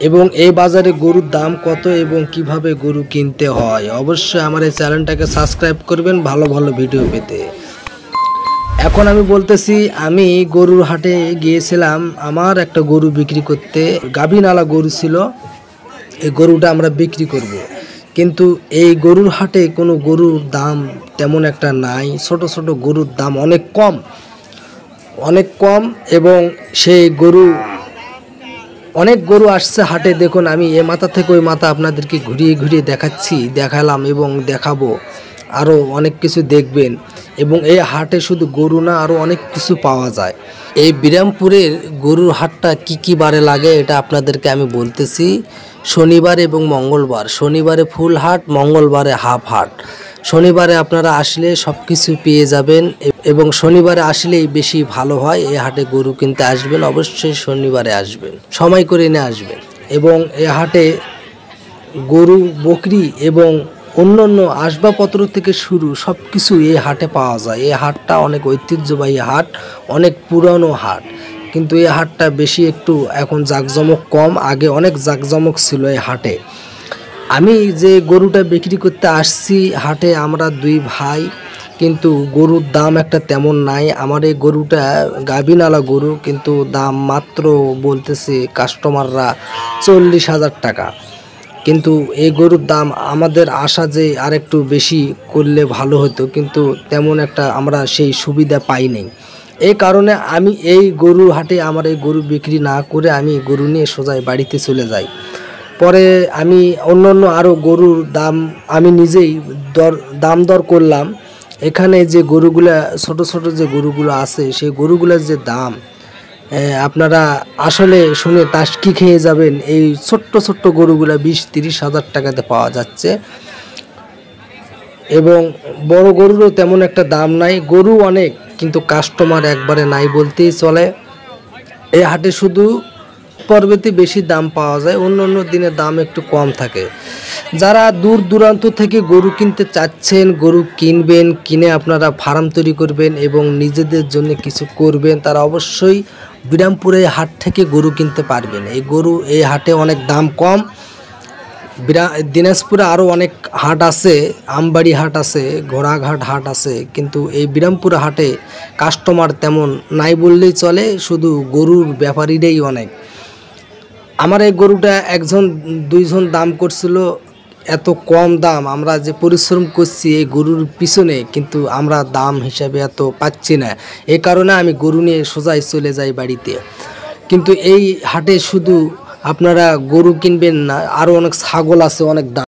এবং এই বাজারে গরুর দাম কত এবং কিভাবে গরু কিনতে হয়। অবশ্যই আমার এই চ্যানেলটাকে সাবস্ক্রাইব করবেন ভালো ভালো ভিডিও পেতে। এখন আমি বলতেছি, আমি গরুর হাটে গিয়েছিলাম আমার একটা গরু বিক্রি করতে। গাভীনালা গরু ছিল, এই গরুটা আমরা বিক্রি করব। কিন্তু এই গরুর হাটে কোনো গরুর দাম তেমন একটা নাই। ছোট ছোট গরুর দাম অনেক কম এবং সেই গরু অনেক গরু আসছে হাটে। দেখুন, আমি এ মাথা থেকে ওই মাথা আপনাদেরকে ঘুরিয়ে ঘুরিয়ে দেখালাম এবং দেখাবো। আরও অনেক কিছু দেখবেন এবং এই হাটে শুধু গরু না, আরও অনেক কিছু পাওয়া যায়। এই বিরামপুরের গরুর হাটটা কি বারে লাগে এটা আপনাদেরকে আমি বলতেছি। শনিবার এবং মঙ্গলবার, শনিবারে ফুল হাট, মঙ্গলবারে হাফ হাট। শনিবারে আপনারা আসলে সব কিছু পেয়ে যাবেন এবং শনিবারে আসলেই বেশি ভালো হয়। এই হাটে গরু কিনতে আসবেন, অবশ্যই শনিবারে আসবেন, সময় করে নিয়ে আসবেন। এবং এই হাটে গরু, বকরি এবং অন্যান্য আসবাবপত্র থেকে শুরু সব কিছু এই হাটে পাওয়া যায়। এই হাটটা অনেক ঐতিহ্যবাহী হাট, অনেক পুরানো হাট, কিন্তু এই হাটটা বেশি একটু এখন জাঁকজমক কম। আগে অনেক জাঁকজমক ছিল এই হাটে। আমি যে গরুটা বিক্রি করতে আসছি হাটে, আমরা দুই ভাই, কিন্তু গরুর দাম একটা তেমন নাই। আমার এই গরুটা গাভীনালা গরু, কিন্তু দাম মাত্র বলতেছে কাস্টমাররা 40,000 টাকা। কিন্তু এই গরুর দাম আমাদের আশা যে আরেকটু বেশি করলে ভালো হতো, কিন্তু তেমন একটা আমরা সেই সুবিধা পাইনি। এই কারণে আমি এই গরুর হাটে আমার এই গরু বিক্রি না করে আমি গরু নিয়ে সোজাই বাড়িতে চলে যাই। পরে আমি অন্য আরও গরুর দাম আমি নিজেই দাম দর করলাম। এখানে যে গরুগুলা ছোট ছোট যে গরুগুলো আছে, সেই গরুগুলোর যে দাম আপনারা আসলে শুনে টাসকি খেয়ে যাবেন। এই ছোট্ট গরুগুলা 20-30 হাজার টাকাতে পাওয়া যাচ্ছে এবং বড় গরুরও তেমন একটা দাম নাই। গরু অনেক, কিন্তু কাস্টমার একবারে নাই বলতেই চলে। এই হাটে শুধু পর্বতে বেশি দাম পাওয়া যায়, অন্য দিনে দাম একটু কম থাকে। যারা দূর দূরান্ত থেকে গরু কিনতে চাচ্ছেন, গরু কিনবেন, কিনে আপনারা ফার্ম তৈরি করবেন এবং নিজেদের জন্য কিছু করবেন, তারা অবশ্যই বিরামপুরে হাট থেকে গরু কিনতে পারবেন। এই হাটে অনেক দাম কম। দিনাজপুরে আরও অনেক হাট আছে, আমবাড়ি হাট আছে, ঘোড়াঘাট হাট আছে, কিন্তু এই বিরামপুর হাটে কাস্টমার তেমন নাই বললেই চলে, শুধু গরুর ব্যাপারীরাই অনেক। আমার এই গরুটা একজন দুইজন দাম করছিল, এত কম দাম। আমরা যে পরিশ্রম করছি এই গরুর পিছনে, কিন্তু আমরা দাম হিসাবে এত পাচ্ছি না। এই কারণে আমি গরু নিয়ে সোজাই চলে যাই বাড়িতে। কিন্তু এই হাটে শুধু আপনারা গরু কিনবেন না, আরও অনেক ছাগল আছে, অনেক দাম।